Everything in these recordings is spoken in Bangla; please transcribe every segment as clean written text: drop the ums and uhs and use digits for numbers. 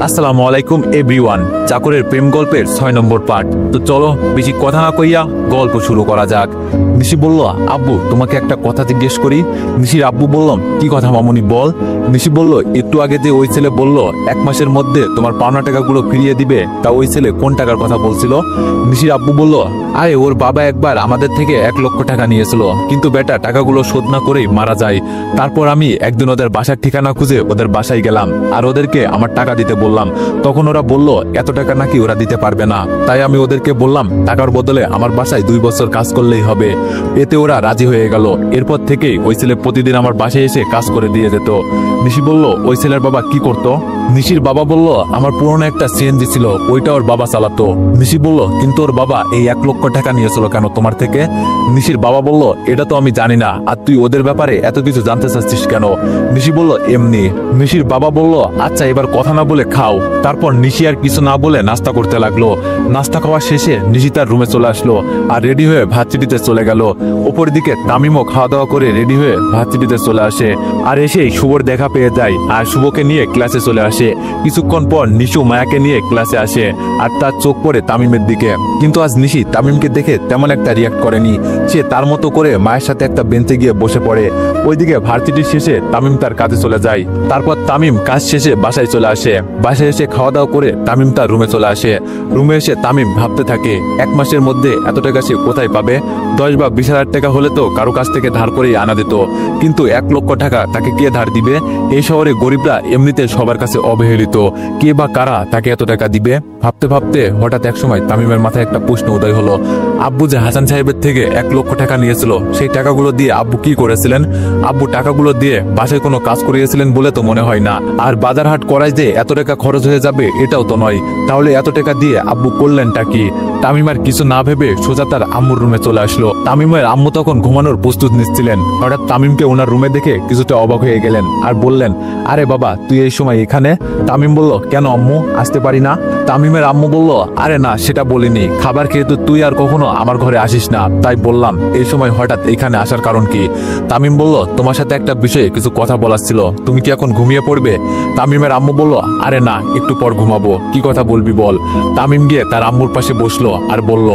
আসসালামু আলাইকুম এভরিওয়ান। চাকরের প্রেম গল্পের 6 নম্বর পার্ট। তো চলো বেশি কথা না কইয়া গল্প শুরু করা যাক। নিশি বলল, আব্বু তোমাকে একটা কথা জিজ্ঞেস করি। নিশির আব্বু বললাম, কি কথা মামুনি বল। নিশি বলল, একটু আগে যে ওই ছেলে বলল 1 মাসের মধ্যে তোমার পাওনা টাকাগুলো ফিরিয়ে দিবে, তা ওই ছেলে কোন টাকার কথা বলছিল? নিশির আব্বু বলল, আরে ওর বাবা একবার আমাদের থেকে 1 লক্ষ টাকা নিয়েছিল, কিন্তু বেটা টাকাগুলো শোধ না করেই মারা যায়। তারপর আমি একদিন ওদের বাসার ঠিকানা খুঁজে ওদের বাসায় গেলাম আর ওদেরকে আমার টাকা দিতে বললাম। তখন ওরা বলল এত টাকা নাকি ওরা দিতে পারবে না। তাই আমি ওদেরকে বললাম টাকার বদলে আমার বাসায় 2 বছর কাজ করলেই হবে। এতে ওরা রাজি হয়ে গেল। এরপর থেকেই ওই ছেলে প্রতিদিন আমার বাসায় এসে কাজ করে দিয়ে যেত। নিশি বলল, ওই ছেলের বাবা কি করতো? নিশির বাবা বলল, আমার পুরনো একটা সিএনজি ছিল, ওইটা ওর বাবা চালাতো। নিশি বলল, কিন্তু ওর বাবা এই 1 লক্ষ টাকা নিয়েছিল কেন তোমার থেকে? নিশির বাবা বলল, এটা তো আমি জানি না, আর তুই ওদের ব্যাপারে এত কিছু জানতে চাচ্ছিস কেন? নিশি বলল, এমনি। নিশির বাবা বলল, আচ্ছা এবার কথা না বলে খাও। তারপর নিশি আর কিছু না বলে নাস্তা করতে লাগলো। নাস্তা খাওয়া শেষে নিশি তার রুমে চলে আসলো আর রেডি হয়ে ভার্সিটিতে চলে গেল। ওপর দিকে তামিমও খাওয়া দাওয়া করে রেডি হয়ে ভার্সিটিতে চলে আসে আর এসেই শুভর দেখা পেয়ে যায় আর শুভকে নিয়ে ক্লাসে চলে আসে। কিছুক্ষণ পর নিশু মায়াকে নিয়ে ক্লাসে আসে আর তার চোখ পড়ে তামিমের দিকে। কিন্তু আজ নিশি তামিমকে দেখে তেমন একটা রিয়াক্ট করেনি। সে তার মতো করে মায়ের সাথে একটা বেঞ্চে গিয়ে বসে পড়ে। ওইদিকে ভার্সিটির শেষে তামিম তার কাজে চলে যায়। তারপর তামিম কাজ শেষে বাসায় চলে আসে। বাসায় এসে খাওয়া দাওয়া করে তামিম তার রুমে চলে আসে। রুমে এসে তামিম ভাবতে থাকে 1 মাসের মধ্যে এত টাকা সে কোথায় পাবে? 10 বা 20 হাজার টাকা হলে তো কারো কাছ থেকে ধার করেই আনা দিত, কিন্তু 1 লক্ষ টাকা তাকে কে ধার দিবে? এই শহরে গরিবরা এমনিতে সবার কাছে অবহেলিত, কে বা কারা তাকে এত টাকা দিবে? ভাবতে ভাবতে হঠাৎ একসময় তামিমের মাথায় একটা প্রশ্ন উদয় হলো। আব্বু যে হাসান সাহেবের থেকে 1 লক্ষ টাকা নিয়েছিল, সেই টাকাগুলো দিয়ে আব্বু কি করেছিলেন? আব্বু টাকাগুলো দিয়ে বাসায় কোনো কাজ করিয়েছিলেন বলে তো মনে হয় না। আর বাজার হাট করায় যে এত টাকা খরচ হয়ে যাবে এটাও তো নয়। তাহলে এত টাকা দিয়ে আব্বু করলেনটা কি? তামিম আর কিছু না ভেবে সোজা তার আম্মুর রুমে চলে আসলো। তামিমের আম্মু তখন ঘুমানোর প্রস্তুত নিচ্ছিলেন। হঠাৎ তামিমকে ওনার রুমে দেখে কিছুটা অবাক হয়ে গেলেন আর বললেন, আরে বাবা তুই এই সময় এখানে? তামিম বলল, কেন আম্মু, আসতে পারি না? তামিমের আম্মু বলল, আরে না সেটা বলিনি, খাবার খেয়ে তো তুই আর কখনো আমার ঘরে আসিস না, তাই বললাম। এই সময় হঠাৎ এখানে আসার কারণ কি? তামিম বলল, তোমার সাথে একটা বিষয়ে কিছু কথা বলার ছিল, তুমি কি এখন ঘুমিয়ে পড়বে? তামিমের আম্মু বলল, আরে না একটু পর ঘুমাবো, কি কথা বলবি বল। তামিম গিয়ে তার আম্মুর পাশে বসলো আর বলল,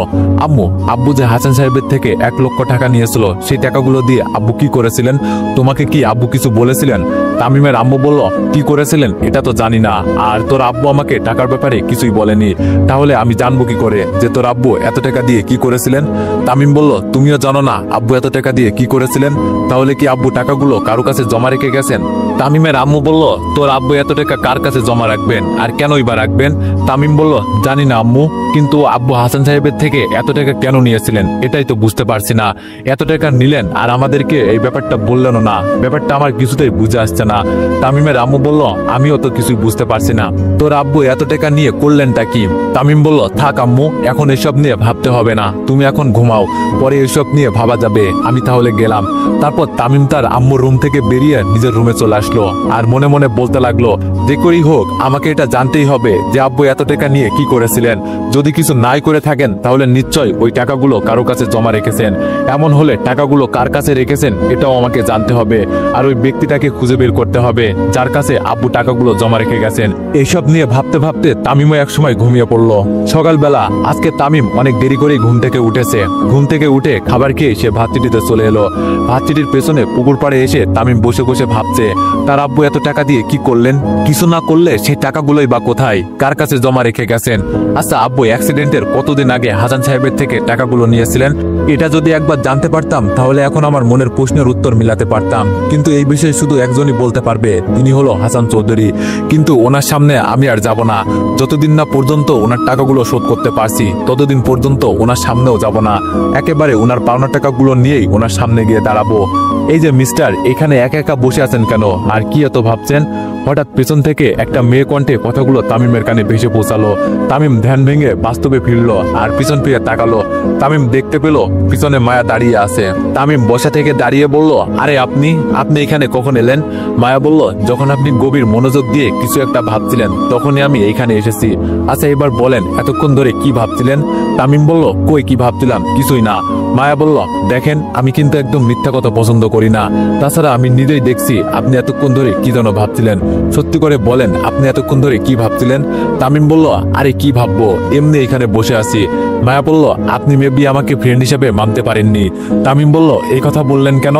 আম্মু আব্বু যে হাসান সাহেবের থেকে 1 লক্ষ টাকা নিয়েছিল, সেই টাকাগুলো দিয়ে আব্বু কি করেছিলেন? তোমাকে কি আব্বু কিছু বলেছিলেন? তামিমের আম্মু বলল, কি করেছিলেন এটা তো জানি না, আর তোর আব্বু আমাকে টাকার ব্যাপারে কিছুই বলেনি, তাহলে আমি জানবো কি করে যে তোর আব্বু এত টাকা দিয়ে কি করেছিলেন? তামিম বলল, তুমিও জানো না আব্বু এত টাকা দিয়ে কি করেছিলেন? তাহলে কি আব্বু টাকাগুলো কারো কাছে জমা রেখে গেছেন? তামিমের আম্মু বলল, তোর আব্বু এত টাকা কার কাছে জমা রাখবেন আর কেনই বা রাখবেন? তামিম বলল, জানি না আম্মু, কিন্তু আব্বু হাসান সাহেবের থেকে এত টাকা কেন নিয়েছিলেন এটাই তো বুঝতে পারছি না। এত টাকা নিলেন আর আমাদেরকে এই ব্যাপারটা বললেন না, ব্যাপারটা আমার কিছুতেই বুঝে আসছে না। তামিমের আম্মু বলল, আমিও তো কিছুই বুঝতে পারছি না, তোর আব্বু এত টাকা নিয়ে করলেনটা কি? তামিম বলল, থাক আম্মু, এখন এসব নিয়ে ভাবতে হবে না, তুমি এখন ঘুমাও, পরে এসব নিয়ে ভাবা যাবে, আমি তাহলে গেলাম। তারপর তামিম তার আম্মুর রুম থেকে বেরিয়ে নিজের রুমে চলে আসলো আর মনে মনে বলতে লাগলো, যে করেই হোক আমাকে এটা জানতেই হবে যে আব্বু এত টাকা নিয়ে কি করেছিলেন। যদি কিছু নাই করে থাকেন তাহলে নিশ্চয় ওই টাকাগুলো কারো কাছে জমা রেখেছেন। এমন হলে টাকাগুলো কার কাছে রেখেছেন এটাও আমাকে জানতে হবে, আর ওই ব্যক্তিটাকে খুঁজে বের করতে হবে যার কাছে আব্বু টাকাগুলো জমা রেখে গেছেন। এইসব নিয়ে ভাবতে ভাবতে তামিমও একসময় ঘুমিয়ে পড়লো। সকালবেলা আজকে তামিম অনেক দেরি করে ঘুম থেকে উঠেছে। ঘুম থেকে উঠে খাবার খেয়ে সে ভার্সিটিতে চলে এলো। ভার্সিটির পেছনে পুকুর পাড়ে এসে তামিম বসে বসে ভাবছে, তার আব্বু এত টাকা দিয়ে কি করলেন? কিছু না করলে সেই টাকাগুলোই বা কোথায়, কার কাছে জমা রেখে গেছেন? আচ্ছা আব্বু অ্যাক্সিডেন্টের কতদিন আগে হাসান সাহেবের থেকে টাকাগুলো নিয়েছিলেন? এটা যদি একবার জানতে পারতাম তাহলে এখন আমার মনের প্রশ্নের উত্তর মিলাতে পারতাম। কিন্তু এই বিষয়ে শুধু একজনই বলতে পারবে, তিনি হলো হাসান চৌধুরী। কিন্তু ওনার সামনে আমি আর যাব না, যতদিন না পর্যন্ত ওনার টাকাগুলো শোধ করতে পারছি ততদিন পর্যন্ত ওনার সামনেও যাব না। একেবারে ওনার পাওনা টাকাগুলো নিয়েই ওনার সামনে গিয়ে দাঁড়াবো। এই যে মিস্টার, এখানে একা একা বসে আছেন কেন আর কি এত ভাবছেন? হঠাৎ পেছন থেকে একটা মেয়ে কণ্ঠে কথাগুলো তামিমের কানে ভেসে পৌঁছালো। তামিম ধ্যান ভেঙে বাস্তবে ফিরলো আর পিছন ফিরে তাকালো। তামিম দেখতে পেল পিছনে মায়া দাঁড়িয়ে আছে। তামিম বসা থেকে দাঁড়িয়ে বলল, আরে আপনি এখানে কখন এলেন? মায়া বলল, যখন আপনি গভীর মনোযোগ দিয়ে কিছু একটা ভাবছিলেন তখনই আমি এইখানে এসেছি। আচ্ছা এবার বলেন এতক্ষণ ধরে কি ভাবছিলেন? তামিম বলল, কই কি ভাবছিলাম, কিছুই না। মায়া বলল, দেখেন আমি কিন্তু একদম মিথ্যা কথা পছন্দ করি না, তাছাড়া আমি নিজেই দেখছি আপনি এতক্ষণ ধরে কি যেন ভাবছিলেন। সত্যি করে বলেন আপনি এতক্ষণ ধরে কি ভাবছিলেন? তামিম বলল, আরে কি ভাববো, এমনি এখানে বসে আছি। মায়া বলল, আপনি মেবি আমাকে ফ্রেন্ড হিসেবে মানতে পারেননি। তামিম বলল, এই কথা বললেন কেন?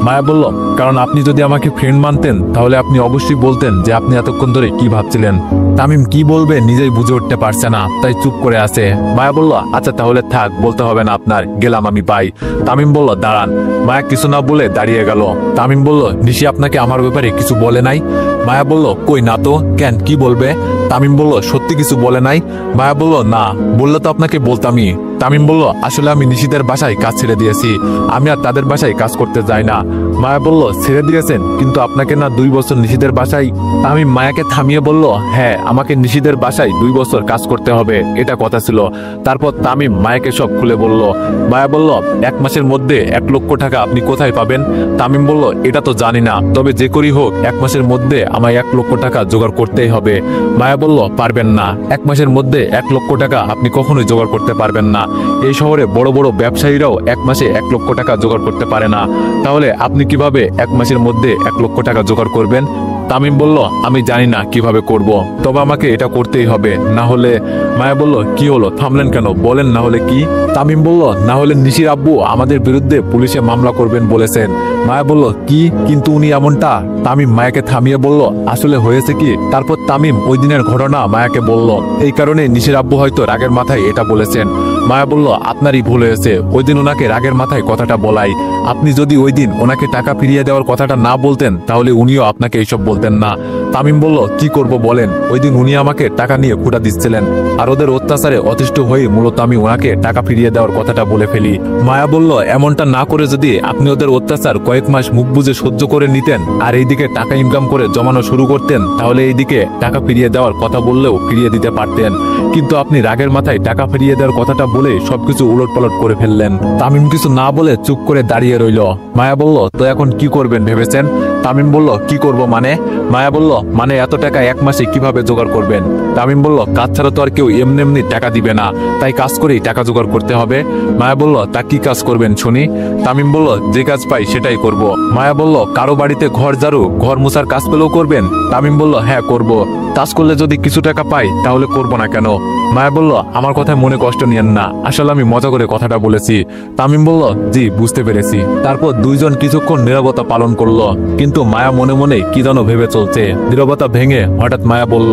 মায়া বলল, কারণ আপনি যদি আমাকে ফ্রেন্ড মানতেন তাহলে আপনি অবশ্যই বলতেন যে আপনি এতক্ষণ ধরে কি ভাবছিলেন। তামিম কি বলবে নিজেই বুঝে উঠতে পারছে না, তাই চুপ করে আছে। মায়া বলল, আচ্ছা তাহলে থাক, বলতে হবে না আপনার, গেলাম আমি, বাই। তামিম বলল, দাঁড়ান। মায়া কিছু না বলে দাঁড়িয়ে গেল। তামিম বলল, নিশি আপনাকে আমার ব্যাপারে কিছু বলে নাই? মায়া বলল, কই না তো, কেন, কি বলবে? তামিম বলল, সত্যি কিছু বলে নাই? মায়া বলল, না, বললে তো আপনাকে বলতামই। তামিম বলল, আসলে আমি নিশিদের বাসায় কাজ ছেড়ে দিয়েছি, আমি আর তাদের বাসায় কাজ করতে যাই না। মায়া বলল, ছেড়ে দিয়েছেন, কিন্তু আপনাকে না 2 বছর নিশিদের বাসায়? তামিম মায়াকে থামিয়ে বলল, হ্যাঁ, আমাকে নিশিদের বাসায় 2 বছর কাজ করতে হবে, এটা কথা ছিল। তারপর তামিম মায়াকে সব খুলে বলল। মায়া বলল, 1 মাসের মধ্যে 1 লক্ষ টাকা আপনি কোথায় পাবেন? তামিম বলল, এটা তো জানি না, তবে যে করি হোক 1 মাসের মধ্যে আমায় 1 লক্ষ টাকা জোগাড় করতেই হবে। মায়া বলল, পারবেন না, 1 মাসের মধ্যে 1 লক্ষ টাকা আপনি কখনোই জোগাড় করতে পারবেন না। এই শহরে বড় বড় ব্যবসায়ীরাও 1 মাসে 1 লক্ষ টাকা জোগাড় করতে পারে না, তাহলে আপনি কিভাবে 1 মাসের মধ্যে 1 লক্ষ টাকা জোগাড় করবেন? তামিম বলল, আমি জানি না কিভাবে করব, তবে আমাকে এটা করতেই হবে, না হলে। মায়া বলল, কি হলো, থামলেন কেন, বলেন না হলে কি? তামিম বলল, না হলে নিশির আব্বু আমাদের বিরুদ্ধে পুলিশে মামলা করবেন বলেছেন। মায়া বলল, কি, কিন্তু উনি এমনটা? তামিম মায়াকে থামিয়ে বলল, আসলে হয়েছে কি? তারপর তামিম ওই দিনের ঘটনা মায়াকে বলল। এই কারণে নিশির আব্বু হয়তো রাগের মাথায় এটা বলেছেন। মায়া বলল, আপনারই ভুল হয়েছে, ওই দিন ওনাকে রাগের মাথায় কথাটা বলাই। আপনি যদি ওই দিন ওনাকে টাকা ফিরিয়ে দেওয়ার কথাটা না বলতেন তাহলে উনিও আপনাকে এইসব বলতেন না। তামিম বলল, কি করব বলেন, ওই দিন উনি আমাকে টাকা নিয়ে খুঁটা দিচ্ছিলেন, আর ওদের অত্যাচারে অতিষ্ঠ হয়ে মূলত আমি ওনাকে টাকা ফিরিয়ে দেওয়ার কথাটা বলে ফেলি। মায়া বলল, এমনটা না করে যদি আপনি ওদের অত্যাচার কয়েক মাস মুখ বুজে সহ্য করে নিতেন আর এইদিকে টাকা ইনকাম করে জমানো শুরু করতেন, তাহলে এইদিকে টাকা ফিরিয়ে দেওয়ার কথা বললেও ফিরিয়ে দিতে পারতেন, কিন্তু আপনি রাগের মাথায় টাকা ফিরিয়ে দেওয়ার কথাটা বলে সবকিছু উলটপালট করে ফেললেন। তামিম কিছু না বলে চুপ করে দাঁড়িয়ে রইল। মায়া বলল, তো এখন কি করবেন ভেবেছেন? তামিম বলল, কি করব মানে? মায়া বলল, মানে এত টাকা 1 মাসে কিভাবে জোগাড় করবেন? তামিম বলল, কাজ ছাড়া তো আর কেউ এমনি এমনি টাকা দিবে না, তাই কাজ করেই টাকা জোগাড় করতে হবে। মায়া বলল, তা কি কাজ করবেন শুনি? তামিম বলল, যে কাজ পাই সেটাই করব। মায়া বলল, কারো বাড়িতে ঘর ঝাড়ু, ঘর মোছার কাজ পেলেও করবেন? তামিম বলল, হ্যাঁ করব। কাজ করলে যদি কিছু টাকা পাই তাহলে করব না কেন? মায়া বলল, আমার কথায় মনে কষ্ট নিয়েন না, আসলে আমি মজা করে কথাটা বলেছি। তামিম বলল, জি, বুঝতে পেরেছি। তারপর দুইজন কিছুক্ষণ নীরবতা পালন করলো, কিন্তু মায়া মনে মনে কি যেন ভেবে চলছে। নীরবতা ভেঙে হঠাৎ মায়া বলল,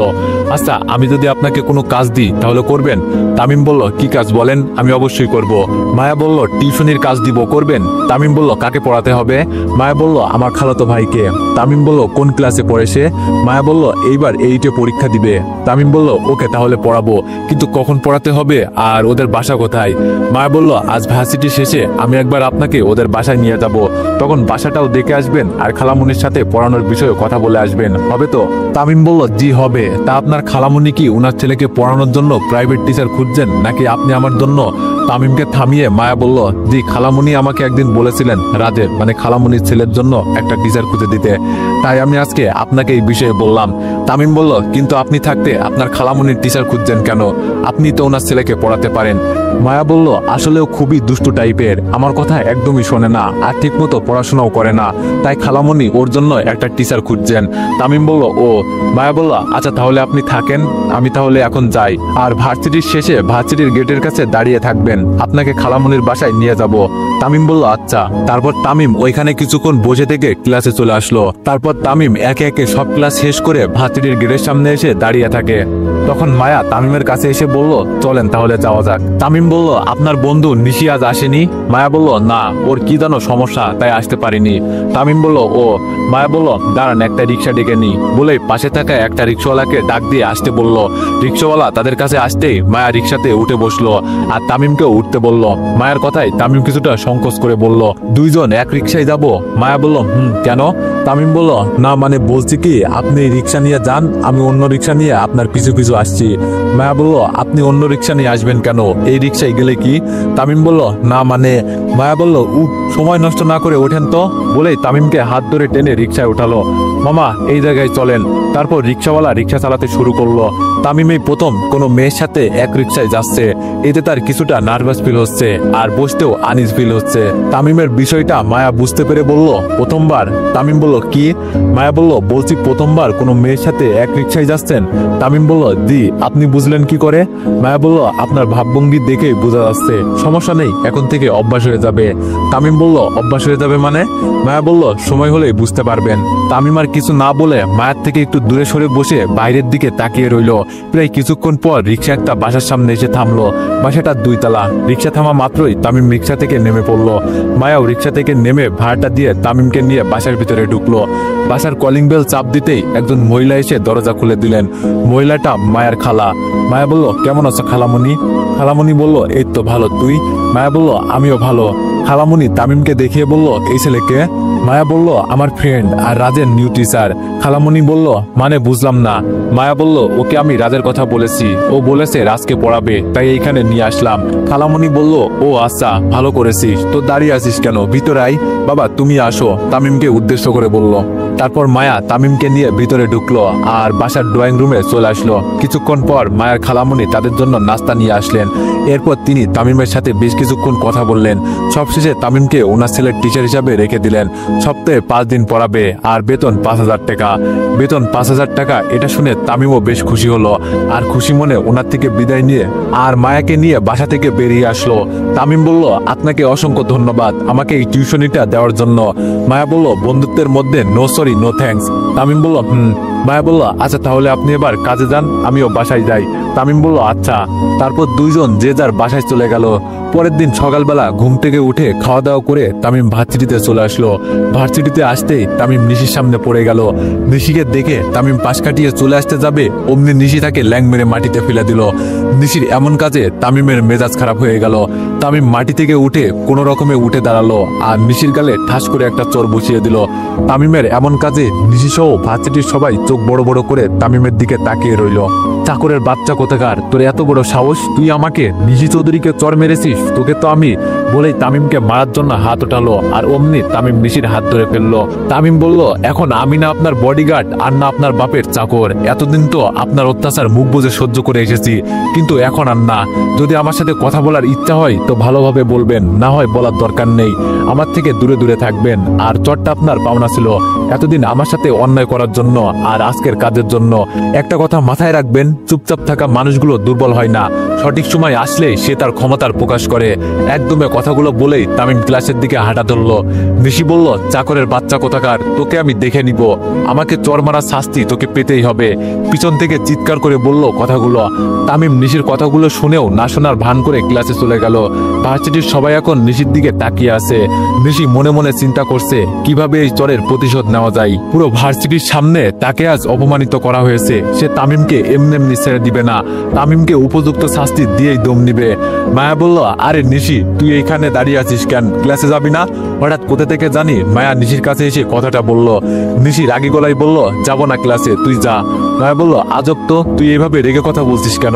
আচ্ছা, আমি যদি আপনাকে কোনো কাজ দিই তাহলে করবেন? তামিম বলল, কি কাজ বলেন, আমি অবশ্যই করব। মায়া বলল, টিউশনির কাজ দিব, করবেন? তামিম বলল, কাকে পড়াতে হবে? মায়া বলল, আমার খালাতো ভাইকে। তামিম বলল, কোন ক্লাসে পড়ে সে? মায়া বলল, এইবার 8-এ পরীক্ষা দিবে। তামিম বলল, ওকে, তাহলে পড়াবো, কিন্তু কখন পড়াতে হবে আর ওদের বাসা কোথায়? মায়া বলল, আজ ভার্সিটি শেষে আমি একবার আপনাকে ওদের বাসায় নিয়ে যাব, তখন বাসাটাও দেখে আসবেন আর খালামুনির সাথে পড়ানোর বিষয়ে কথা বলে আসবেন, হবে তো? তামিম বলল, জি হবে। তা আপনার খালামুনি কি উনার ছেলেকে পড়ানোর জন্য প্রাইভেট টিচার খুঁজছেন নাকি আপনি আমার জন্য? তামিমকে থামিয়ে মায়া বলল, জি, খালামুনি আমাকে একদিন বলেছিলেন রাজের মানে খালামুনির ছেলের জন্য একটা টিচার খুঁজে দিতে, তাই আমি আজকে আপনাকে এই বিষয়ে বললাম। তামিম বলল, কিন্তু আপনি থাকতে আপনার খালামুনির টিচার খুঁজছেন কেন? আপনি তো ওনার ছেলেকে পড়াতে পারেন। মায়া বলল, আসলেও খুবই দুষ্টু টাইপের, আমার কথা একদমই শোনে না আর ঠিক মতো পড়াশোনাও করে না, তাই খালামুনি ওর জন্য একটা টিচার খুঁজছেন। তামিম বলল, ও। মায়া বলল, আচ্ছা তাহলে আপনি থাকেন, আমি তাহলে এখন যাই, আর ভার্সিটির শেষে ভার্সিটির গেটের কাছে দাঁড়িয়ে থাকবেন, আপনাকে খালামুনির বাসায় নিয়ে যাব। তামিম বলল, আচ্ছা। তারপর তামিম ওইখানে কিছুক্ষণ বসে থেকে ক্লাসে চলে আসলো। তারপর তামিম একে একে সব ক্লাস শেষ করে ভার্সিটির গেটের সামনে এসে দাঁড়িয়ে থাকে। তখন মায়া তামিমের কাছে এসে বলল, চলেন তাহলে যাওয়া যাক। তামিম বলল, আপনার বন্ধু নিশি আজ আসেনি? মায়া বলল, না, ওর কি যেন সমস্যা তাই আসতে পারিনি। তামিম বলল, ও। মায়া বলল, দাঁড়ান, একটা রিক্সা ডেকে নি, বলে পাশে থাকা একটা রিক্সাওয়ালাকে ডাক দিয়ে আসতে বলল। রিক্সাওয়ালা তাদের কাছে আসতেই মায়া রিক্সাতে উঠে বসলো আর তামিমকেও উঠতে বলল। মায়ের কথায় তামিম কিছুটা সংকোচ করে বলল, দুইজন এক রিক্সায় যাব? মায়া বলল, কেন? তামিম বলল, না মানে বলছি কি, আপনি রিক্সা নিয়ে যান, আমি অন্য রিক্সা নিয়ে আপনার পিছু পিছু আসছি। মায়া বলল, আপনি অন্য রিক্সা নিয়ে আসবেন কেন? এই রিক্সায় গেলে কি? তামিম বলল, না মানে। মায়া বলল, সময় নষ্ট না করে ওঠেন তো। বলেই তামিমকে হাত ধরে টেনে রিক্সায় উঠালো। মামা, এই জায়গায় চলেন। তারপর রিক্সাওয়ালা রিক্সা চালাতে শুরু করলো। তামিম এই প্রথম কোনো মেয়ের সাথে এক রিক্সায় যাচ্ছে। এতে তার কিছুটা নার্ভাস ফিল হচ্ছে, আর বসতেও আনইজ ফিল হচ্ছে। তামিমের বিষয়টা মায়া বুঝতে পেরে বলল, প্রথমবার? তামিম বলল, কি? মায়া বলল, বলছি প্রথমবার কোনো মেয়ের সাথে এক রিক্সায় যাচ্ছেন? তামিম বলল, জি। আপনি বুঝলেন কি করে? মায়া বলল, আপনার ভাবভঙ্গি দেখেই বোঝা যাচ্ছে। সমস্যা নেই, এখন থেকে অভ্যাস হয়ে যাবে। তামিম বলল, অভ্যাস হয়ে যাবে মানে? মায়া বলল, সময় হলেই বুঝতে পারবেন। তামিম আর কিছু না বলে মায়ার থেকে একটু দূরে সরে বসে বাইরের দিকে তাকিয়ে রইল। প্রায় কিছুক্ষণ পর রিক্সা একটা বাসার সামনে এসে থামলো। বাসাটা 2 তলা। রিক্সা থামা মাত্রই তামিম রিক্সা থেকে নেমে পড়লো। মায়াও রিক্সা থেকে নেমে ভাড়াটা দিয়ে তামিমকে নিয়ে বাসার ভিতরে ঢুকলো। বাসার কলিং বেল চাপ দিতেই একজন মহিলা এসে দরজা খুলে দিলেন। মহিলাটা মায়ার খালা। মায়া বলল, কেমন আছো খালামণি? খালামণি বলল, এই তো ভালো, তুই? মায়া বলল, আমিও ভালো। খালামণি তামিমকে দেখিয়ে বলল, এই ছেলেকে? মায়া বলল, আমার ফ্রেন্ড আর রাজের নিউ টিচার। খালামণি বলল, মানে বুঝলাম না। মায়া বলল, ওকে আমি রাজের কথা বলেছি, ও বলেছে রাজকে পড়াবে, তাই এইখানে নিয়ে আসলাম। খালামণি বলল, ও আচ্ছা, ভালো করেছিস। তো দাঁড়িয়ে আছিস কেন? ভিতরে আয়। বাবা, তুমি আসো, তামিমকে উদ্দেশ্য করে বলল। তারপর মায়া তামিমকে নিয়ে ভিতরে ঢুকলো আর বাসার ড্রয়িং রুমে চলে আসলো। কিছুক্ষণ পর মায়ার খালামণি তাদের জন্য নাস্তা নিয়ে আসলেন। এরপর তিনি তামিমের সাথে বেশ কিছুক্ষণ কথা বললেন। সবশেষে তামিমকে ওনার ছেলের টিচার হিসাবে রেখে দিলেন। সপ্তাহে 5 দিন পড়াবে আর বেতন 5,000 টাকা। বেতন 5,000 টাকা, এটা শুনে তামিমও বেশ খুশি হলো। আর খুশি মনে ওনার থেকে বিদায় নিয়ে আর মায়াকে নিয়ে বাসা থেকে বেরিয়ে আসলো। তামিম বলল, আপনাকে অসংখ্য ধন্যবাদ আমাকে এই টিউশনিটা দেওয়ার জন্য। মায়া বলল, বন্ধুত্বের মধ্যে no sorry no thanks. Tamim বলল, মায়া বলল, আচ্ছা তাহলে আপনি এবার কাজে যান, আমিও বাসায় যাই। তামিম বলল, আচ্ছা। তারপর দুইজন যে যার বাসায় চলে গেল। পরের দিন সকালবেলা ঘুম থেকে উঠে খাওয়া দাওয়া করে তামিম ভার্সিটিতে চলে আসলো। ভার্সিটিতে আসতেই তামিম নিশির সামনে পড়ে গেল। নিশিকে দেখে তামিম পাশ কাটিয়ে চলে আসতে যাবে, অমনি নিশি তাকে ল্যাং মেরে মাটিতে ফেলে দিল। নিশির এমন কাজে তামিমের মেজাজ খারাপ হয়ে গেল। তামিম মাটি থেকে উঠে কোনো রকমে উঠে দাঁড়ালো আর নিশির গালে ঠাস করে একটা চর বসিয়ে দিল। তামিমের এমন কাজে নিশি সহ ভার্সিটির সবাই চোখ বড় বড় করে তামিমের দিকে তাকিয়ে রইল। চাকরের বাচ্চা কোথাকার, তোর এত বড় সাহস, তুই আমাকে নিশি চৌধুরীকে চর মেরেছিস? তোকে তো আমি। বলেই তামিমকে মারার জন্য হাত ওঠালো আর অমনি তামিম নিশির হাত ধরে ফেললো। তামিম বলল, এখন আমি না আপনার বডিগার্ড আর না আপনার বাপের চাকর। এতদিন তো আপনার অত্যাচার মুখ বুজে সহ্য করে এসেছি, কিন্তু এখন আর না। যদি আমার সাথে কথা বলার ইচ্ছা হয় তো ভালোভাবে বলবেন, না হয় বলার দরকার নেই। আমার থেকে দূরে দূরে থাকবেন। আর চরটা আপনার পাওনা ছিল এতদিন আমার সাথে অন্যায় করার জন্য আর আজকের কাজের জন্য। একটা কথা মাথায় রাখবেন, চুপচাপ থাকা মানুষগুলো দুর্বল হয় না, সঠিক সময় আসলে সে তার ক্ষমতার প্রকাশ করে। একদমে কথাগুলো বলেই তামিম ক্লাসের দিকে হাঁটা ধরলো। নিশি বলল, চাকরের বাচ্চা কোথাকার, তোকে আমি দেখে নিব। আমাকে চর মারার শাস্তি তোকে পেতেই হবে। পিছন থেকে চিৎকার করে বলল কথাগুলো। তামিম নিশির কথাগুলো শুনেও না শোনার ভান করে ক্লাসে চলে গেল। ভার্সিটির সবাই এখন নিশির দিকে তাকিয়ে আছে। নিশি মনে মনে চিন্তা করছে কিভাবে এই চরের প্রতিশোধ নেওয়া যায়। পুরো ভার্সিটির সামনে তাকে আজ অপমানিত করা হয়েছে। সে তামিমকে এমনি ছেড়ে দিবে না, তামিমকে উপযুক্ত শাস্তি দিয়েই দম নিবে। মায়া বলল, আরে নিশি, তুই এইখানে দাঁড়িয়ে আছিস কেন? ক্লাসে যাবি না? হঠাৎ কোথা থেকে জানি মায়া নিশির কাছে এসে কথাটা বলল। নিশি রাগী গলায় বলল, যাব না ক্লাসে, তুই যা। মায়া বলল, আজব তো, তুই এইভাবে রেগে কথা বলছিস কেন?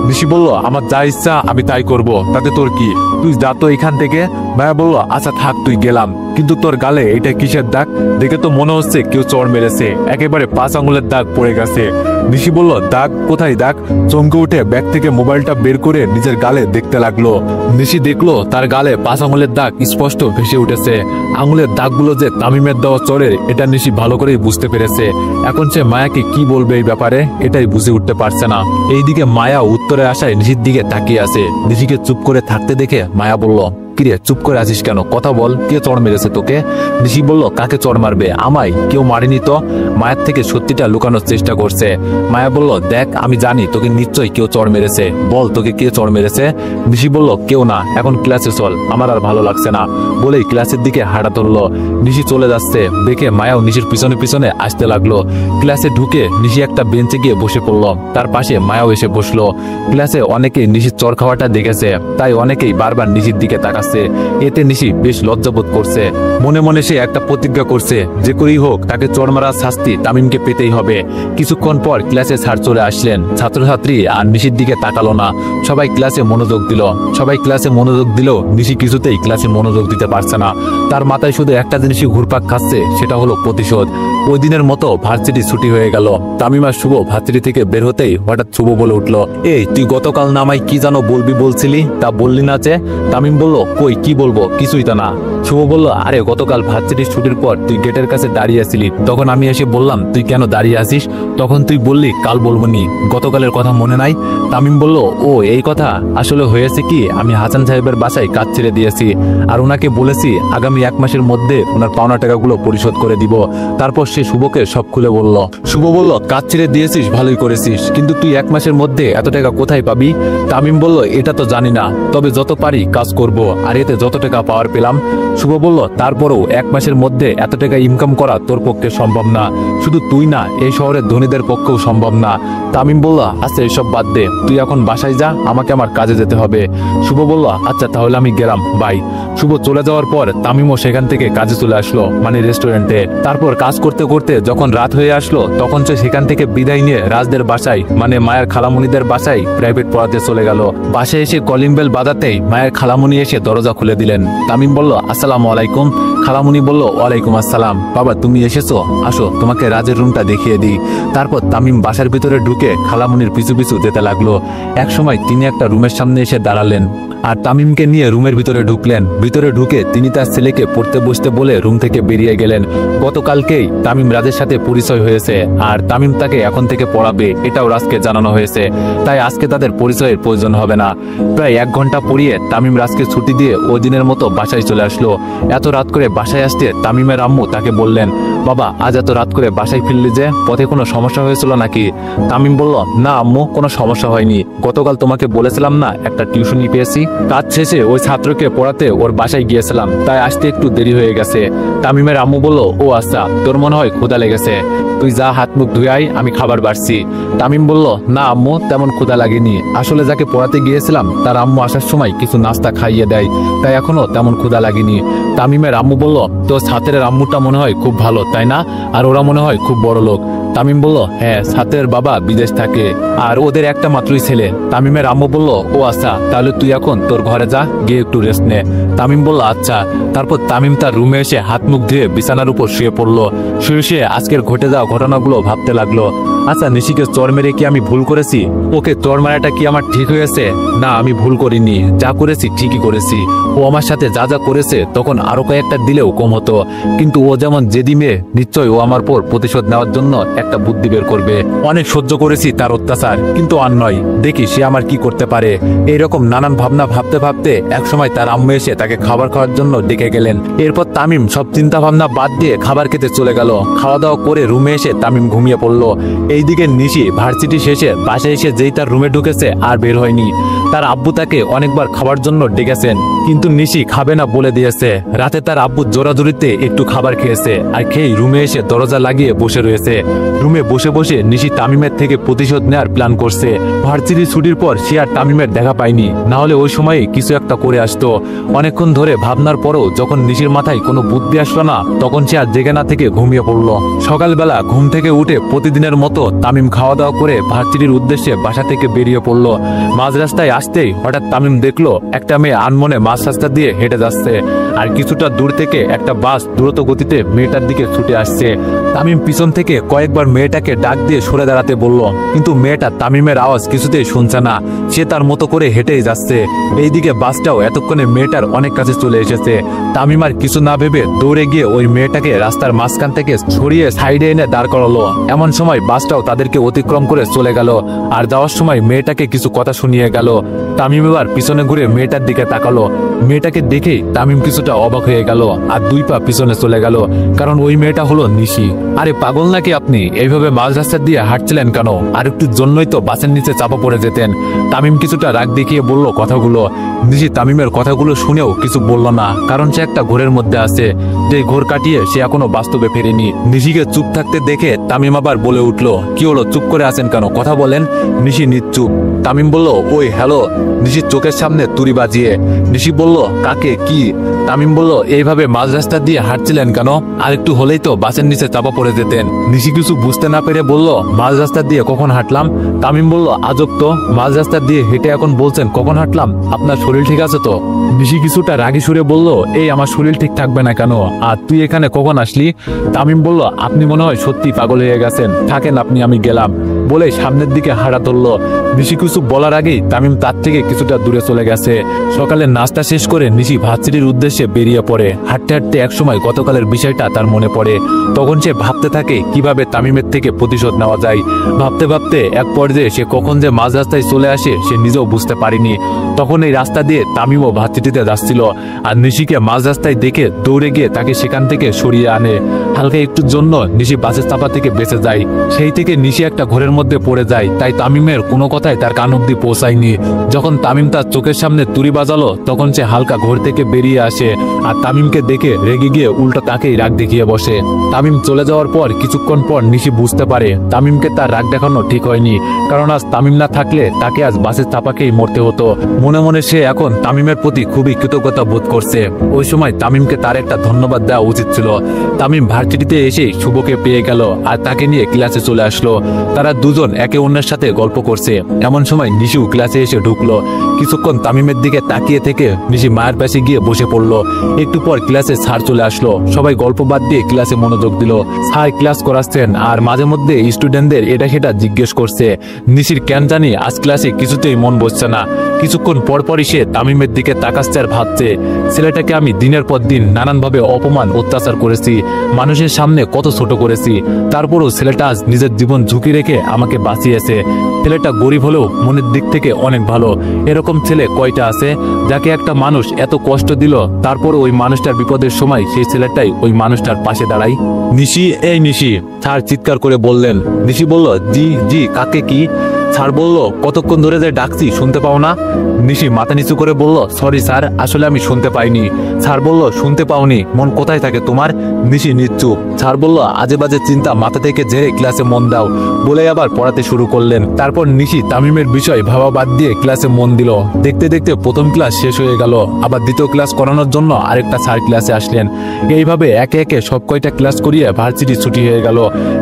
নিশি বলল, আমার যা ইচ্ছা আমি তাই করব, তাতে তোর কি? তুই যা তো এখান থেকে। মায়া বলল, আচ্ছা থাক, তুই গেলাম। কিন্তু তোর গালে এটা কিসের দাগ? দেখে তো মনে হচ্ছে কেউ চড় মেরেছে, একেবারে 5 আঙুলের দাগ পড়ে গেছে। নিশি বলল, দাগ? কোথায় দাগ? চমকে উঠে ব্যাগ থেকে মোবাইলটা বের করে নিজের গালে দেখতে লাগলো। নিশি দেখলো তার গালে 5 আঙুলের দাগ স্পষ্ট ভেসে উঠেছে। আঙুলের দাগগুলো যে তামিমের দেওয়া চরের, এটা নিশি ভালো করেই বুঝতে পেরেছে। এখন সে মায়াকে কি বলবে এই ব্যাপারে, এটাই বুঝে উঠতে পারছে না। এইদিকে মায়া উত্তরে আসায় নিশির দিকে তাকিয়ে আছে। নিশিকে চুপ করে থাকতে দেখে মায়া বলল, কিরে চুপ করে আছিস কেন? কথা বল, কে চড় মেরেছে তোকে? নিশি বলল, কাকে চড় মারবে? আমায়? কেউ মারেনি তো। মায়ের থেকে সত্যিটা লুকানোর চেষ্টা করছে। মায়া বলল, দেখ আমি জানি তোকে নিশ্চয়ই কেউ চড় মেরেছে, বল তোকে কে চড় মেরেছে? নিশি বলল, কেউ না, এখন ক্লাসে চল, আমার আর ভালো লাগছে না। বলেই ক্লাসের দিকে হাঁটা ধরলো। নিশি চলে যাচ্ছে দেখে মায়াও নিশির পিছনে পিছনে আসতে লাগলো। ক্লাসে ঢুকে নিশি একটা বেঞ্চে গিয়ে বসে পড়লো। তার পাশে মায়াও এসে বসলো। ক্লাসে অনেকেই নিশির চড় খাওয়াটা দেখেছে, তাই অনেকেই বারবার নিশির দিকে তাকাচ্ছে। কাছে। এতে নিশি বেশ লজ্জাবোধ করছে। মনে মনে সে একটা প্রতিজ্ঞা করছে, যে করেই হোক তাকে চড় মারার শাস্তি তামিমকে পেতেই হবে। কিছুক্ষণ পর ক্লাসে স্যার চলে আসলেন। ছাত্রছাত্রী আর নিশির দিকে তাকালো না, সবাই ক্লাসে মনোযোগ দিল। নিশি কিছুতেই ক্লাসে মনোযোগ দিতে পারছে না। তার মাথায় শুধু একটা জিনিসই ঘুরপাক খাচ্ছে, সেটা হলো প্রতিশোধ। ওই দিনের মতো ভার্সিটি ছুটি হয়ে গেল। তামিম আর শুভ ভার্সিটি থেকে বের হতেই হঠাৎ শুভ বলে উঠল, এই তুই গতকাল না আমায় কি যেন বলছিলি, তা বললি না যে? তামিম বলল, কই কি বলবো, কিছুই তো না। শুভ বলল, আরে গতকাল ভার্সিটির ছুটির পর তুই গেটের কাছে দাঁড়িয়ে আছিলি, তখন আমি এসে বললাম তুই কেন দাঁড়িয়ে আসিস, তখন তুই বললি কাল বলবো নি, গতকালের কথা মনে নাই? তামিম বলল, ও এই কথা, আসলে হয়েছে কি, আমি হাসান সাহেবের বাসায় কাজ ছেড়ে দিয়েছি আর ওনাকে বলেছি আগামী 1 মাসের মধ্যে ওনার পাওনা টাকাগুলো পরিশোধ করে দিব। তারপর সে শুভকে সব খুলে বলল। শুভ বলল, কাজ ছেড়ে দিয়েছিস, ভালোই করেছিস, কিন্তু তুই 1 মাসের মধ্যে এত টাকা কোথায় পাবি? তামিম বলল, এটা তো জানি না, তবে যত পারি কাজ করব, আর এতে যত টাকা পাওয়ার পেলাম। শুভ বলল, তারপরও 1 মাসের মধ্যে এত টাকা ইনকাম করা তোর পক্ষে সম্ভব না, শুধু তুই না, এই শহরের ধনীদের পক্ষেও সম্ভব না। তামিম বলল, আচ্ছা এসব বাদ দে, তুই এখন বাসায় যা, আমাকে আমার কাজে যেতে হবে। শুভ বলল, আচ্ছা তাহলে আমি গেলাম, বাই। শুভ চলে যাওয়ার পর তামিমও সেখান থেকে কাজে চলে আসলো, মানে রেস্টুরেন্টে। তারপর কাজ করতে করতে যখন রাত হয়ে আসলো, তখন সে সেখান থেকে বিদায় নিয়ে রাজদের বাসায়, মানে মায়ের খালামণিদের বাসায় প্রাইভেট পড়াতে চলে গেল। বাসায় এসে কলিং বেল বাজাতেই মায়ের খালামণি এসে দরজা খুলে দিলেন। তামিম বলল, আসসালামু আলাইকুম। খালামণি বলল, ওয়ালাইকুম আসসালাম। বাবা তুমি এসেছো, আসো তোমাকে রাজের রুমটা দেখিয়ে দিই। তারপর তামিম বাসার ভিতরে ঢুকে খালামণির পিছু পিছু যেতে লাগলো। একসময় তিনি একটা রুমের সামনে এসে দাঁড়ালেন আর তামিমকে নিয়ে রুমের ভিতরে ঢুকলেন। ভিতরে ঢুকে তিনি তার ছেলেকে পড়তে বসতে বলে রুম থেকে বেরিয়ে গেলেন। গতকালকেই তামিম রাজের সাথে পরিচয় হয়েছে আর তামিম তাকে এখন থেকে পড়াবে, এটাও রাজকে জানানো হয়েছে, তাই আজকে তাদের পরিচয়ের প্রয়োজন হবে না। প্রায় 1 ঘন্টা পড়িয়ে তামিম রাজকে ছুটি দিয়ে ওই দিনের মতো বাসায় চলে আসলো। এত রাত করে বাসায় আসতে তামিমের আম্মু তাকে বললেন, বাবা আজ এত রাত করে বাসায় ফিরলি যে, পথে কোনো সমস্যা হয়েছিল নাকি? তামিম বলল, না আম্মু, কোনো সমস্যা হয়নি, গতকাল তোমাকে বলেছিলাম না একটা টিউশনি পেয়েছি, কাজ শেষে ওই ছাত্রকে পড়াতে ওর বাসায় গিয়েছিলাম, তাই আসতে একটু দেরি হয়ে গেছে। তামিমের আম্মু বলল, ও আচ্ছা, তোর মনে হয় ক্ষুধা লেগেছে, তুই যা হাত মুখ ধুয়ে আয়, আমি খাবার বাড়ছি। তামিম বলল, না আম্মু, তেমন ক্ষুধা লাগেনি, আসলে যাকে পড়াতে গিয়েছিলাম তার আম্মু আসার সময় কিছু নাস্তা খাইয়ে দেয়, তাই এখনো তেমন ক্ষুধা লাগেনি। তামিমের আম্মু বলল, তোর ছাত্রের আম্মুটা মনে হয় খুব ভালো তাই না, আর ওরা মনে হয় খুব বড় লোক? তামিম বলল, হ্যাঁ, ছাত্রের বাবা বিদেশ থাকে আর ওদের একটা মাত্রই ছেলে। তামিমের আম্মু বলল, ও আচ্ছা, তাহলে তুই এখন তোর ঘরে যা, গিয়ে একটু রেস্ট নে। তামিম বলল, আচ্ছা। তারপর তামিম তার রুমে এসে হাত মুখ ধুয়ে বিছানার উপর শুয়ে পড়লো। শুয়ে আজকের ঘটে যাওয়া ঘটনাগুলো ভাবতে লাগলো। আচ্ছা, নিশিকে চড় মেরে কি আমি ভুল করেছি? ওকে চড় মারাটা কি আমার ঠিক হয়েছে? না, আমি ভুল করিনি, যা করেছি ঠিকই করেছি। ও আমার সাথে যা যা করেছে তখন আরো কয়েকটা দিলেও কম হতো, কিন্তু ও যেমন জেদি মেয়ে, নিশ্চয় ও আমার পর প্রতিশোধ নেওয়ার জন্য একটা বুদ্ধি বের করবে। অনেক সহ্য করেছি তার অত্যাচার, কিন্তু আর নয়, দেখি সে আমার কি করতে পারে। এইরকম নানান ভাবনা ভাবতে ভাবতে একসময় তার আম্মু এসে তাকে খাবার খাওয়ার জন্য ডেকে গেলেন। এরপর তামিম সব চিন্তা ভাবনা বাদ দিয়ে খাবার খেতে চলে গেল। খাওয়া দাওয়া করে রুমে এসে তামিম ঘুমিয়ে পড়লো। এইদিকে নিশি ভার্সিটি শেষে বাসায় এসে যেই তার রুমে ঢুকেছে আর বের হয়নি। তার আব্বু তাকে অনেকবার খাবার জন্য ডেকেছেন, কিন্তু নিশি খাবে না বলে দিয়েছে। রাতে তার আব্বু জোরাজুরিতে একটু খাবার খেয়েছে আর খেয়ে রুমে এসে দরজা লাগিয়ে বসে রয়েছে। রুমে বসে বসে নিশি তামিমের থেকে প্রতিশোধ নেওয়ার প্ল্যান করছে। ভার্সিটি ছুটির পর সে আর তামিমের দেখা পায়নি, না হলে ওই সময়ে কিছু একটা করে আসতো। অনেকক্ষণ ধরে ভাবনার পরও যখন নিশির মাথায় কোনো বুদ্ধি আসলো না, তখন সে আর জেগে না থেকে ঘুমিয়ে পড়লো। সকালবেলা ঘুম থেকে উঠে প্রতিদিনের মতো তামিম খাওয়া দাওয়া করে ভার্সিটির উদ্দেশ্যে বাসা থেকে বেরিয়ে পড়লো। মাঝ রাস্তায় আসতেই হঠাৎ তামিম দেখলো একটা মেয়ে আনমনে মাঝ রাস্তা দিয়ে হেঁটে যাচ্ছে আর কিছুটা দূর থেকে একটা বাস দ্রুত গতিতে মেয়েটার দিকে ছুটে আসছে। তামিম পিছন থেকে কয়েকবার মেয়েটাকে ডাক দিয়ে সরে দাঁড়াতে বলল, কিন্তু মেয়েটা তামিমের আওয়াজ কিছুতেই শুনছে না, সে তার মতো করে হেঁটেই যাচ্ছে। এইদিকে বাসটাও এতক্ষণে মেয়েটার অনেক কাছে চলে এসেছে। তামিম আর কিছু না ভেবে দৌড়ে গিয়ে ওই মেয়েটাকে রাস্তার মাঝখান থেকে ছড়িয়ে সাইডে এনে দাঁড় করালো। এমন সময় বাসটাও তাদেরকে অতিক্রম করে চলে গেল আর যাওয়ার সময় মেয়েটাকে কিছু কথা শুনিয়ে গেল। তামিম এবার পিছনে ঘুরে মেয়েটার দিকে তাকালো। মেয়েটাকে দেখেই তামিম কিছুটা অবাক হয়ে গেল আর 2 পা পিছনে চলে গেল, কারণ ওই মেয়েটা হলো নিশি। আরে পাগল নাকি আপনি, এইভাবে মাঝ রাস্তা দিয়ে হাঁটছিলেন কেন? আর একটুর জন্যই তো বাসের নিচে চাপা পড়ে যেতেন। তামিম কিছুটা রাগ দেখিয়ে বলল কথাগুলো। নিশি তামিমের কথাগুলো শুনেও কিছু বলল না, কারণ সে একটা ঘোরের মধ্যে আছে, যে ঘোর কাটিয়ে সে এখনো বাস্তবে ফেরেনি। নিশিকে চুপ থাকতে দেখে তামিম আবার বলে উঠলো, কি হলো, চুপ করে আছেন কেন, কথা বলেন। নিশি নিশ্চুপ। তামিম বলল, ওই হ্যালো। নিশির চোখের সামনে তুড়ি বাজিয়ে নিশি বলল, বলল, কাকে কি? তামিম বলল, এইভাবে মাঝ রাস্তা দিয়ে হাঁটছিলেন কেন? আর একটু হলেই তো বাসের নিচে চাপা পড়ে যেতেন। নিশি কিছু বুঝতে না পেরে বলল, মাঝ রাস্তা দিয়ে কখন হাঁটলাম? তামিম বলল, আজব তো, মাঝ রাস্তা দিয়ে হেঁটে এখন বলছেন কখন হাঁটলাম? আপনার শরীর ঠিক আছে তো? নিশি কিছুটা রাগী সুরে বলল, এই আমার শরীর ঠিক থাকবে না কেন? আর তুই এখানে কখন আসলি? তামিম বলল, আপনি মনে হয় সত্যি পাগল হয়ে গেছেন, থাকেন আপনি, আমি গেলাম। বলে সামনের দিকে হাঁটা ধরল। নিশি কিছু বলার আগেই তামিম তার থেকে কিছুটা দূরে চলে গেছে। সকালে নাস্তা শেষ করে নিশি ভার্সিটির উদ্দেশ্যে বেরিয়ে পড়ে। হাঁটতে হাঁটতে একসময় গতকালের বিষয়টা তার মনে পড়ে। তখন সে ভাবতে থাকে কিভাবে তামিমের থেকে প্রতিশোধ নেওয়া যায়। ভাবতে ভাবতে এক পর্যায়ে সে কখন যে মাঝ রাস্তায় চলে আসে সে নিজেও বুঝতে পারেনি। তখন এই রাস্তা দিয়ে তামিমও ভার্সিটিতে যাচ্ছিল, আর নিশিকে মাঝ রাস্তায় দেখে দৌড়ে গিয়ে তাকে সেখান থেকে সরিয়ে আনে। হালকা একটুর জন্য নিশি বাসের চাপা থেকে বেঁচে যায়। সেই থেকে নিশি একটা ঘরের মধ্যে পড়ে যায়, তাই তামিমের কোনো কথাই তার কান অব্দি পৌঁছায়নি। যখন তামিম তার চোখের সামনে তুড়ি বাজালো তখন সে হালকা ঘর থেকে বেরিয়ে আসে, আর তামিমকে দেখে রেগে গিয়ে উল্টো তাকেই রাগ দেখিয়ে বসে। তামিম চলে যাওয়ার পর কিছুক্ষণ পর নিশি বুঝতে পারে তামিমকে তার রাগ দেখানো ঠিক হয়নি, কারণ আজ তামিম না থাকলে তাকে আজ বাসের চাপাকেই মরতে হতো। মনে মনে সে এখন তামিমের প্রতি খুবই কৃতজ্ঞতা বোধ করছে। ওই সময় তামিমকে তার একটা ধন্যবাদ দেওয়া উচিত ছিল। তামিম ভার্সিটিতে এসে শুভকে পেয়ে গেল আর তাকে নিয়ে ক্লাসে চলে আসলো। তারা দুজন একে অন্যের সাথে গল্প করছে। এমন সময় নিশিও ক্লাসে এসে ঢুকলো। কিছুক্ষণ তামিমের দিকে তাকিয়ে থেকে নিশি মায়ের পাশে গিয়ে বসে পড়লো। একটু পর ক্লাসে স্যার চলে আসলো। সবাই গল্প বাদ দিয়ে ক্লাসে মনোযোগ দিল। স্যার ক্লাস করাচ্ছেন আর মাঝে মধ্যে স্টুডেন্টদের এটা সেটা জিজ্ঞেস করছে। নিশির কেন জানি আজ ক্লাসে কিছুতেই মন বসছে না। কিছুক্ষণ পরপরই সে তামিমের দিকে তাকাচ্ছে আর ভাবছে, ছেলেটাকে আমি দিনের পর দিন নানানভাবে অপমান অত্যাচার করেছি, মানুষের সামনে কত ছোট করেছি, তারপরও ছেলেটা আজ নিজের জীবন ঝুঁকি রেখে আমাকে বাঁচিয়েছে। ছেলেটা গরিব হলেও মনের দিক থেকে অনেক ভালো। এরকম ছেলে কয়টা আছে যাকে একটা মানুষ এত কষ্ট দিল, তারপর ওই মানুষটার বিপদের সময় সেই ছেলেটাই ওই মানুষটার পাশে দাঁড়ায়। নিশি, এই নিশি, স্যার চিৎকার করে বললেন। নিশি বলল, জি জি, কাকে কি? স্যার বলল, কতক্ষণ ধরে যে ডাকছি শুনতে পাও না? নিশি মাথা নিচু করে বলল, সরি স্যার, আসলে আমি শুনতে পাইনি। স্যার বলল, শুনতে পাওনি? মন কোথায় থাকে তোমার? নিশি নিশ্চুপ। স্যার বলল, আজে বাজে চিন্তা মাথা থেকে ঝেড়ে ক্লাসে মন দাও, বলে আবার পড়াতে শুরু করলেন। তারপর নিশি তামিমের বিষয় ভাবা বাদ দিয়ে ক্লাসে মন দিল। দেখতে দেখতে প্রথম ক্লাস শেষ হয়ে গেল। আবার দ্বিতীয় ক্লাস করানোর জন্য আরেকটা স্যার ক্লাসে আসলেন। এইভাবে একে একে সব কয়টা ক্লাস করিয়ে ভার্সিটি ছুটি হয়ে গেল।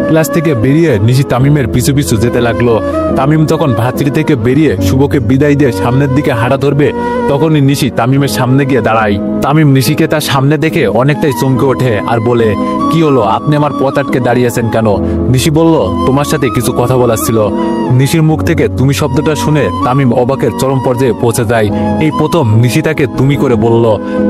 ক্লাস থেকে বেরিয়ে নিশি তামিমের পিছু পিছু যেতে লাগলো। তামিম যখন ভার্সিটি থেকে বেরিয়ে শুভকে বিদায় দিয়ে সামনের দিকে হাঁটা ধরবে তখনই নিশি তামিমের সামনে গিয়ে দাঁড়ায়। তামিম নিশিকে তার সামনে দেখে অনেকটাই চমকে ওঠে আর বলে, কি হলো, আপনি আমার পথ আটকে দাঁড়িয়েছেন কেন? নিশি বলল, তোমার সাথে কিছু কথা বলার ছিল। নিশির মুখ থেকে তুমি শব্দটা শুনে তামিম অবাকের চরম পর্যায়ে পৌঁছে যায়। এই প্রথম নিশি তাকে তুমি করে বলল।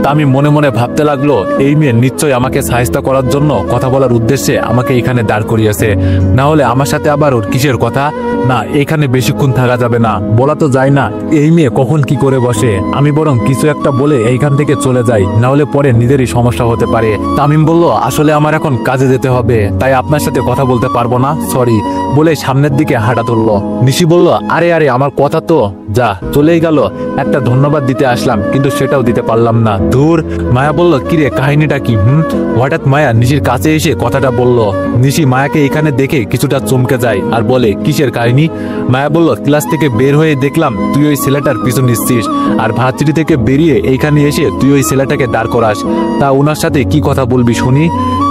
তামিম মনে মনে ভাবতে লাগলো, এই মেয়ে নিশ্চয় আমাকে সাহায্য করার জন্য কথা বলার উদ্দেশ্যে আমাকে এখানে দাঁড় করিয়েছে, না হলে আমার সাথে আবার ওর কিসের কথা? না, এখানে বেশিক্ষণ থাকা যাবে না, বলা তো যায় না এই মেয়ে কখন কি করে বসে। আমি বরং কিছু একটা বলে এইখান থেকে চলে যাই, না হলে পরে নিজেরই সমস্যা হতে পারে। তামিম বলল, আসলে আমার এখন কাজে যেতে হবে, তাই আপনার সাথে কথা বলতে পারবো না, সরি, বলে সামনের দিকে হাঁটা ধরলো। নিশি বলল, আরে আরে, আমার কথা তো যা চলেই গেল, একটা ধন্যবাদ দিতে আসলাম কিন্তু সেটাও দিতে পারলাম না, ধুর। মায়া বলল, কিরে, কাহিনীটা কি? হঠাৎ মায়া নিশির কাছে এসে কথাটা বলল। নিশি মায়াকে এখানে দেখে কিছুটা চমকে যায় আর বলে, কিসের কাহিনী? মায়া বলল, ক্লাস থেকে বের হয়ে দেখলাম তুই ওই ছেলেটার পিছু নিচ্ছিস, আর ভার্সিটি থেকে বেরিয়ে এইখানে এসে তুই ওই ছেলেটাকে দাঁড় করাস, তা ওনার সাথে কি কথা বলবি শুনি?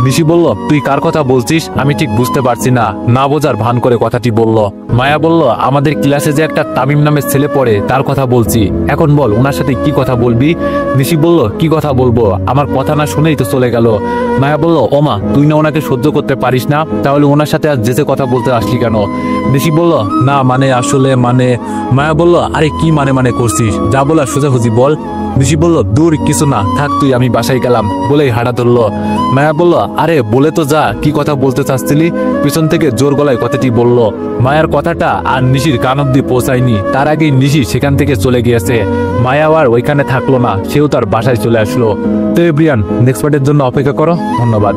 নিশি বলল, তুই কার কথা বলছিস আমি ঠিক বুঝতে পারছি না, না বোঝার ভান করে কথাটি বলল। মায়া বলল, আমাদের ক্লাসে যে একটা তামিম নামের ছেলে পড়ে তার কথা বলছি, এখন বল ওনার সাথে কি কথা বলবি? নিশি বলল, কি কথা বলবো, আমার কথা না শুনেই তো চলে গেল। মায়া বলল, ওমা, তুই না ওনাকে সহ্য করতে পারিস না, তাহলে ওনার সাথে আজ যেতে কথা বলতে আসলি কেন? নিশি বলল, না মানে আসলে মানে। মায়া বলল, আরে কি মানে করছিস, যা বলা সোজাসুজি বল। নিশি বলল, দূর কিছু না, থাক তুই, আমি বাসায় গেলাম, বলেই হাঁটা ধরলো। মায়া বলল, আরে বলে তো যা, কি কথা বলতে চাচ্ছিলি? পিছন থেকে জোর গলায় কথাটি বলল। মায়ার কথাটা আর নিশির কান অব্দি পৌঁছায়নি, তার আগেই নিশি সেখান থেকে চলে গিয়েছে। মায়া আর ওইখানে থাকলো না, সেও তার বাসায় চলে আসলো। তো এভরিওয়ান, নেক্সট পার্টের জন্য অপেক্ষা করো। ধন্যবাদ।